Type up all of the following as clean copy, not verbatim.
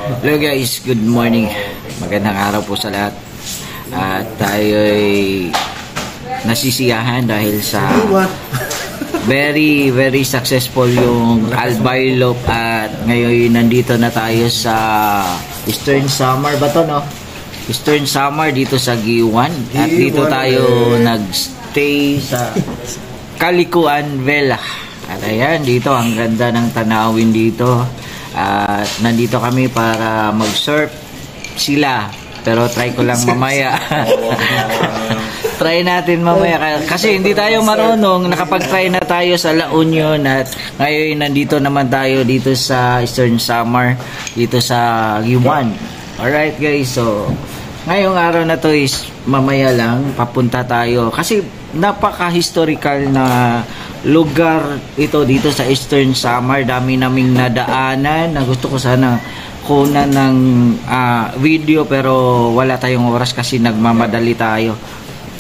Hello guys, good morning. Magandang araw po sa lahat. At tayo'y nasisiyahan dahil sa very successful yung Albay Loop. At ngayon nandito na tayo sa Eastern Samar ba to, no? Eastern Samar dito sa Giwan. At dito tayo nagstay sa Kalikuan Vela. At ayan, dito ang ganda ng tanawin dito. At nandito kami para mag-surf sila. Pero try ko lang mamaya. Try natin mamaya. Kasi hindi tayo marunong. Nakapag-try na tayo sa La Union. At ngayon nandito naman tayo dito sa Eastern Samar. Dito sa Giwan. Alright guys. So, ngayong araw na to is mamaya lang. Papunta tayo. Kasi napaka-historical na lugar ito dito sa Eastern Samar. Dami naming nadaanan na gusto ko sana kunan ng video pero wala tayong oras kasi nagmamadali tayo.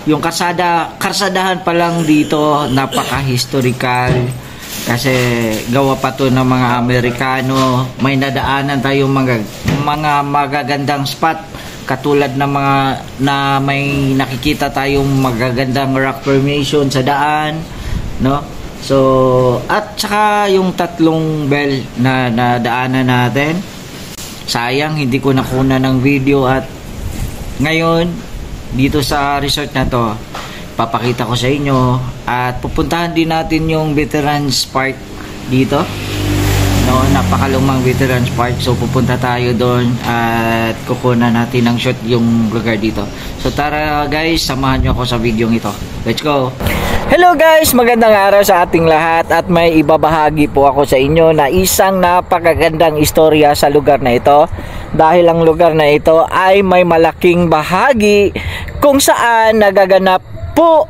Yung karsadahan pa lang dito napaka-historical kasi gawa pa to ng mga Amerikano. May nadaanan tayong mga magagandang spot katulad ng mga na may nakikita tayong magagandang rock formation sa daan, no? So, at saka yung tatlong bell na nadaanan natin. Sayang hindi ko nakuna ng video at ngayon dito sa resort na to papakita ko sa inyo at pupuntahan din natin yung Veterans Park dito. No, napakalumang Veterans Park. So pupunta tayo doon at kukunan natin ng shot yung lugar dito. So tara guys, samahan nyo ako sa video ito. Let's go! Hello guys, magandang araw sa ating lahat at may ibabahagi po ako sa inyo na isang napakagandang istorya sa lugar na ito. Dahil ang lugar na ito ay may malaking bahagi kung saan nagaganap po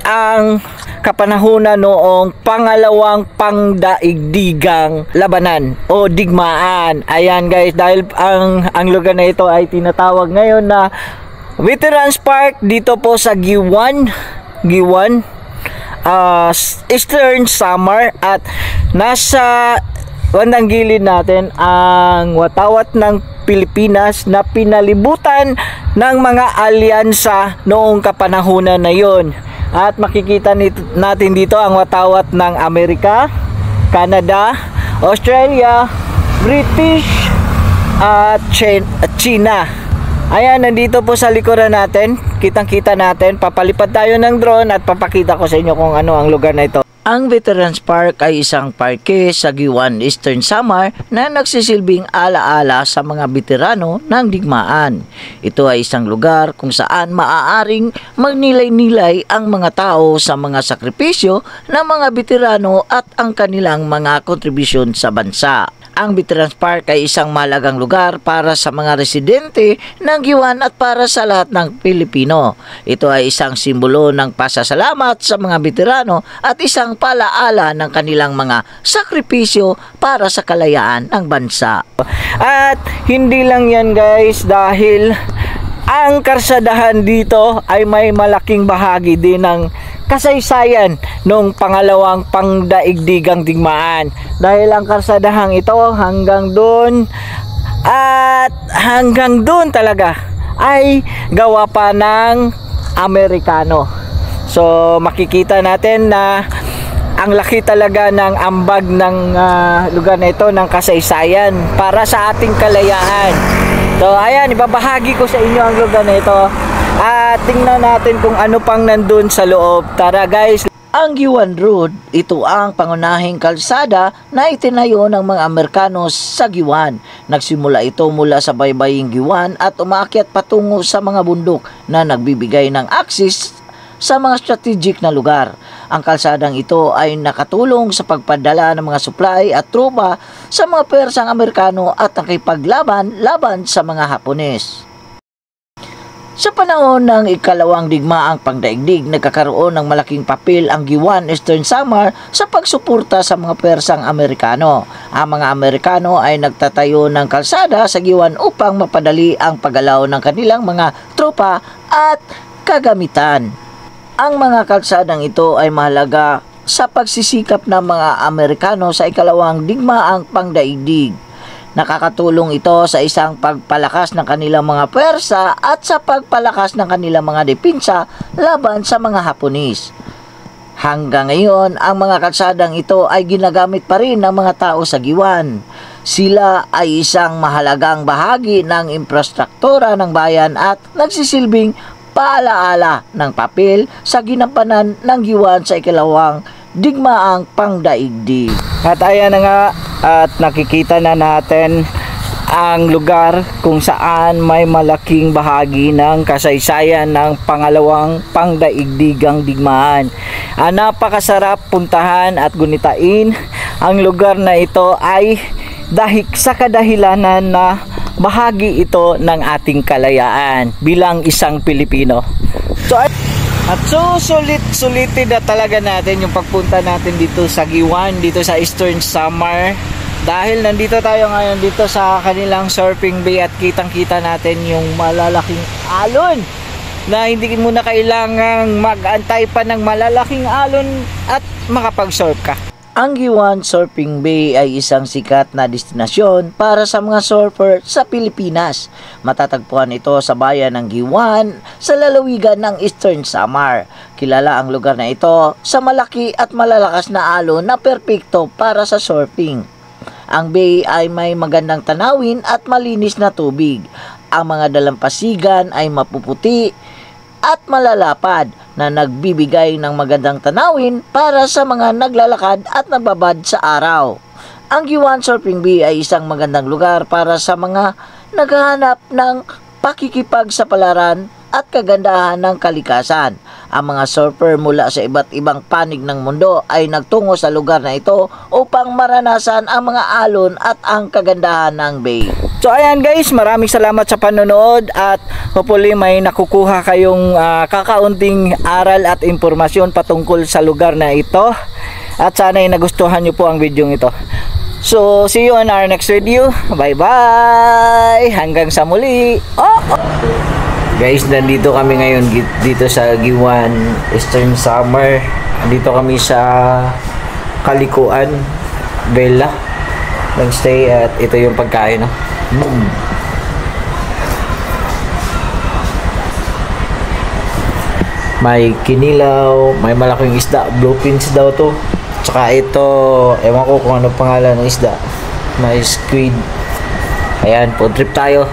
ang kapanahunan noong pangalawang pangdaigdigang labanan o digmaan. Ayan guys, dahil ang lugar na ito ay tinatawag ngayon na Veterans Park dito po sa Giwan, Eastern Samar. At nasa bandang gilid natin ang watawat ng Pilipinas na pinalibutan ng mga alyansa noong kapanahunan na yon. At makikita natin dito ang watawat ng Amerika, Canada, Australia, British at China. Ayan, nandito po sa likuran natin. Kitang-kita natin. Papalipad tayo ng drone at papakita ko sa inyo kung ano ang lugar na ito. Ang Veterans Park ay isang parke sa Giwan, Eastern Samar na nagsisilbing alaala sa mga veterano ng digmaan. Ito ay isang lugar kung saan maaaring magnilay-nilay ang mga tao sa mga sakripisyo ng mga veterano at ang kanilang mga kontribusyon sa bansa. Ang Veterans Park ay isang mahalagang lugar para sa mga residente ng Giwan at para sa lahat ng Pilipino. Ito ay isang simbolo ng pasasalamat sa mga veterano at isang palaala ng kanilang mga sakripisyo para sa kalayaan ng bansa. At hindi lang yan guys, dahil ang karsadahan dito ay may malaking bahagi din ng kasaysayan noong pangalawang pangdaigdigang digmaan. Dahil ang karsadahang ito hanggang doon at hanggang doon talaga ay gawa pa ng Amerikano. So makikita natin na ang laki talaga ng ambag ng lugar na ito ng kasaysayan para sa ating kalayaan. So ayan, ibabahagi ko sa inyo ang lugar na ito. At tingnan natin kung ano pang nandun sa loob. Tara guys! Ang Giwan Road, ito ang pangunahing kalsada na itinayo ng mga Amerikano sa Giwan. Nagsimula ito mula sa baybaying Giwan at umaakyat patungo sa mga bundok na nagbibigay ng access sa mga strategic na lugar. Ang kalsadang ito ay nakatulong sa pagpadala ng mga supply at tropa sa mga pwersang Amerikano at nakipaglaban sa mga Hapones. Sa panahon ng ikalawang digmaang pangdaigdig, nagkakaroon ng malaking papel ang Giwan, Eastern Samar sa pagsuporta sa mga pwersang Amerikano. Ang mga Amerikano ay nagtatayo ng kalsada sa Giwan upang mapadali ang paggalaw ng kanilang mga tropa at kagamitan. Ang mga kalsadang ito ay mahalaga sa pagsisikap ng mga Amerikano sa ikalawang digmaang pangdaigdig. Nakakatulong ito sa isang pagpalakas ng kanilang mga pwersa at sa pagpalakas ng kanilang mga depensa laban sa mga Hapones. Hanggang ngayon, ang mga kalsadang ito ay ginagamit pa rin ng mga tao sa Giwan. Sila ay isang mahalagang bahagi ng infrastruktura ng bayan at nagsisilbing paalaala ng papel sa ginampanan ng Giwan sa ikalawang digmaang pangdaigdig. At ayan na nga, at nakikita na natin ang lugar kung saan may malaking bahagi ng kasaysayan ng pangalawang pangdaigdigang digmaan. Napakasarap puntahan at gunitain. Ang lugar na ito ay dahil sa kadahilanan na bahagi ito ng ating kalayaan bilang isang Pilipino. Sulit-sulitin na talaga natin yung pagpunta natin dito sa Giwan, dito sa Eastern Samar. Dahil nandito tayo ngayon dito sa kanilang surfing bay at kitang-kita natin yung malalaking alon na hindi mo na kailangang mag-antay pa ng malalaking alon at makapag-surf ka. Ang Giwan Surfing Bay ay isang sikat na destinasyon para sa mga surfer sa Pilipinas. Matatagpuan ito sa bayan ng Giwan sa lalawigan ng Eastern Samar. Kilala ang lugar na ito sa malaki at malalakas na alon na perpekto para sa surfing. Ang bay ay may magandang tanawin at malinis na tubig. Ang mga dalampasigan ay mapuputi at malalapad na nagbibigay ng magandang tanawin para sa mga naglalakad at nababad sa araw. Ang Giwan Surfing Bay ay isang magandang lugar para sa mga naghahanap ng pakikipagsapalaran at kagandahan ng kalikasan. Ang mga surfer mula sa iba't ibang panig ng mundo ay nagtungo sa lugar na ito upang maranasan ang mga alon at ang kagandahan ng bay. So ayan guys, maraming salamat sa panonood at hopefully may nakukuha kayong kakaunting aral at impormasyon patungkol sa lugar na ito. At sana ay nagustuhan nyo po ang video ito. So see you on our next video. Bye bye! Hanggang sa muli! Guys, nandito kami ngayon dito sa Giwan, Eastern Samar. Dito kami sa Kalikuan, Bella. Nag-stay at ito yung pagkain. May kinilaw, may malaking isda, bluefins daw to. Tsaka ito, ewan ko kung ano pangalan ng isda. May squid. Ayan, food trip tayo.